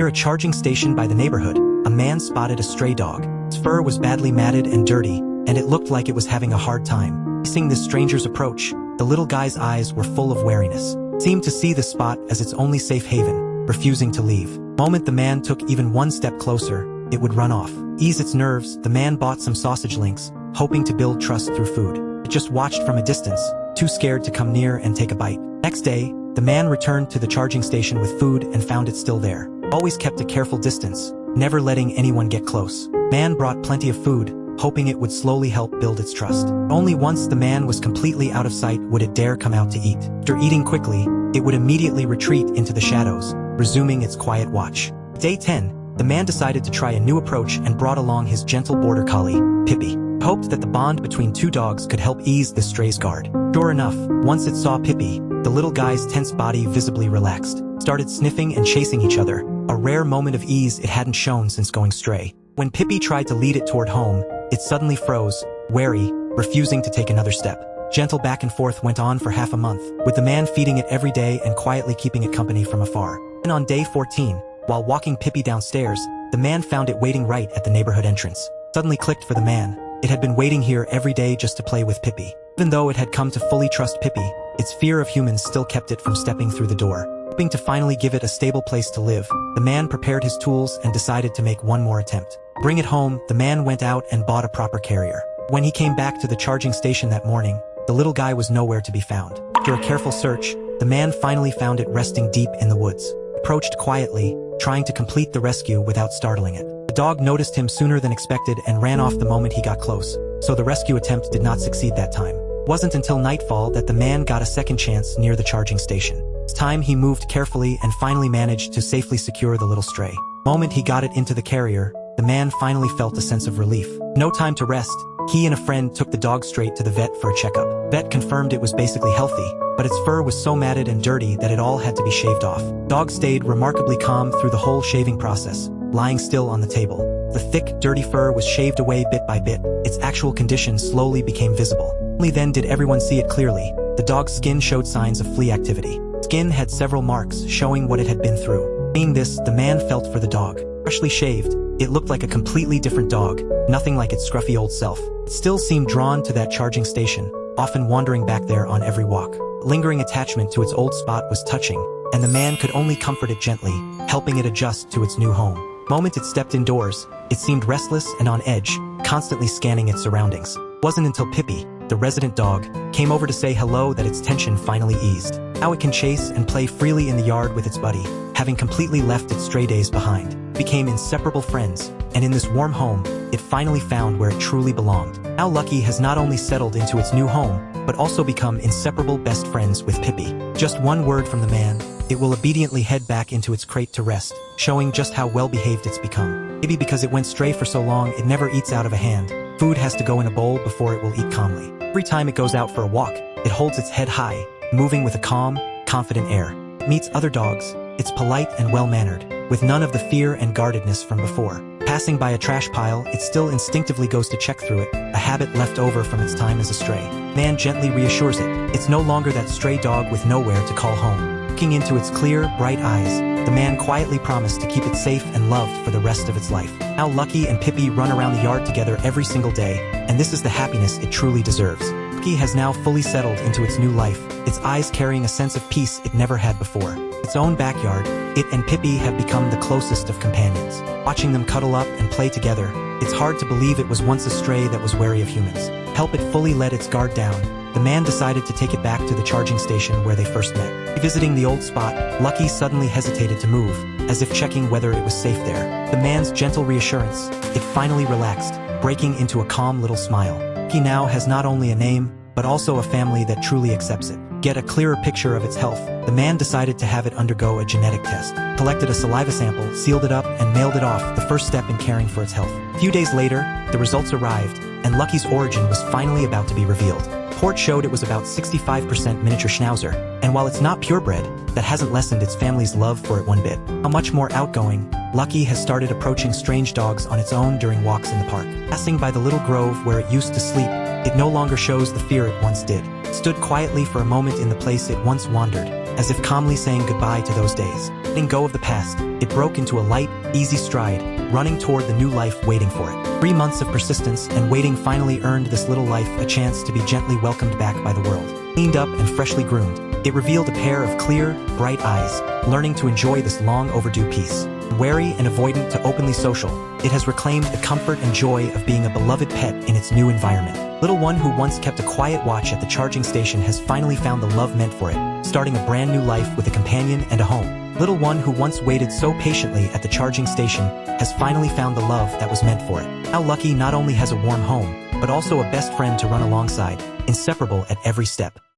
Near a charging station by the neighborhood, a man spotted a stray dog. Its fur was badly matted and dirty, and it looked like it was having a hard time. Seeing this stranger's approach, the little guy's eyes were full of wariness. Seemed to see the spot as its only safe haven, refusing to leave. The moment the man took even one step closer, it would run off. Ease its nerves, the man bought some sausage links, hoping to build trust through food. It just watched from a distance, too scared to come near and take a bite. Next day, the man returned to the charging station with food and found it still there. Always kept a careful distance, never letting anyone get close. Man brought plenty of food, hoping it would slowly help build its trust. Only once the man was completely out of sight would it dare come out to eat. After eating quickly, it would immediately retreat into the shadows, resuming its quiet watch. Day 10, the man decided to try a new approach and brought along his gentle border collie, Pippi. Hoped that the bond between two dogs could help ease the stray's guard. Sure enough, once it saw Pippi, the little guy's tense body visibly relaxed, started sniffing and chasing each other, a rare moment of ease it hadn't shown since going stray. When Pippi tried to lead it toward home, it suddenly froze, wary, refusing to take another step. Gentle back and forth went on for half a month, with the man feeding it every day and quietly keeping it company from afar. And on day 14, while walking Pippi downstairs, the man found it waiting right at the neighborhood entrance. Suddenly clicked for the man. It had been waiting here every day just to play with Pippi. Even though it had come to fully trust Pippi, its fear of humans still kept it from stepping through the door. Hoping to finally give it a stable place to live, the man prepared his tools and decided to make one more attempt. To bring it home, the man went out and bought a proper carrier. When he came back to the charging station that morning, the little guy was nowhere to be found. After a careful search, the man finally found it resting deep in the woods. He approached quietly, trying to complete the rescue without startling it. The dog noticed him sooner than expected and ran off the moment he got close, so the rescue attempt did not succeed that time. It wasn't until nightfall that the man got a second chance near the charging station. This time he moved carefully and finally managed to safely secure the little stray. The moment he got it into the carrier, the man finally felt a sense of relief. No time to rest, he and a friend took the dog straight to the vet for a checkup. Vet confirmed it was basically healthy, but its fur was so matted and dirty that it all had to be shaved off. Dog stayed remarkably calm through the whole shaving process, lying still on the table. The thick, dirty fur was shaved away bit by bit. Its actual condition slowly became visible. Only then did everyone see it clearly. The dog's skin showed signs of flea activity. Skin had several marks showing what it had been through. Seeing this, the man felt for the dog. Freshly shaved, it looked like a completely different dog, nothing like its scruffy old self. It still seemed drawn to that charging station, often wandering back there on every walk. Lingering attachment to its old spot was touching, and the man could only comfort it gently, helping it adjust to its new home. The moment it stepped indoors, it seemed restless and on edge, constantly scanning its surroundings. It wasn't until Pippi, the resident dog, came over to say hello that its tension finally eased. Now it can chase and play freely in the yard with its buddy, having completely left its stray days behind. Became inseparable friends, and in this warm home, it finally found where it truly belonged. Now Lucky has not only settled into its new home, but also become inseparable best friends with Pippi. Just one word from the man, it will obediently head back into its crate to rest, showing just how well-behaved it's become. Maybe because it went stray for so long it never eats out of a hand. Food has to go in a bowl before it will eat calmly. Every time it goes out for a walk, it holds its head high, moving with a calm, confident air. It meets other dogs, it's polite and well-mannered, with none of the fear and guardedness from before. Passing by a trash pile, it still instinctively goes to check through it, a habit left over from its time as a stray. Man gently reassures it. It's no longer that stray dog with nowhere to call home. Looking into its clear, bright eyes, the man quietly promised to keep it safe and loved for the rest of its life. Now Lucky and Pippi run around the yard together every single day, and this is the happiness it truly deserves. Lucky has now fully settled into its new life, its eyes carrying a sense of peace it never had before. Its own backyard, it and Pippi have become the closest of companions. Watching them cuddle up and play together, it's hard to believe it was once a stray that was wary of humans. Help it fully let its guard down, the man decided to take it back to the charging station where they first met. Revisiting the old spot, Lucky suddenly hesitated to move, as if checking whether it was safe there. The man's gentle reassurance, it finally relaxed, breaking into a calm little smile. Lucky now has not only a name, but also a family that truly accepts it. Get a clearer picture of its health, the man decided to have it undergo a genetic test. Collected a saliva sample, sealed it up, and mailed it off, the first step in caring for its health. A few days later, the results arrived, and Lucky's origin was finally about to be revealed. Report showed it was about 65% miniature schnauzer, and while it's not purebred, that hasn't lessened its family's love for it one bit. How much more outgoing, Lucky has started approaching strange dogs on its own during walks in the park. Passing by the little grove where it used to sleep, it no longer shows the fear it once did. It stood quietly for a moment in the place it once wandered, as if calmly saying goodbye to those days. Letting go of the past, It broke into a light, easy stride, running toward the new life waiting for it. 3 months of persistence and waiting finally earned this little life a chance to be gently welcomed back by the world. Cleaned up and freshly groomed, it revealed a pair of clear, bright eyes, learning to enjoy this long overdue peace. Wary and avoidant to openly social, it has reclaimed the comfort and joy of being a beloved pet in its new environment. Little one who once kept a quiet watch at the charging station has finally found the love meant for it, starting a brand new life with a companion and a home. Little one who once waited so patiently at the charging station has finally found the love that was meant for it. How lucky not only has a warm home, but also a best friend to run alongside, inseparable at every step.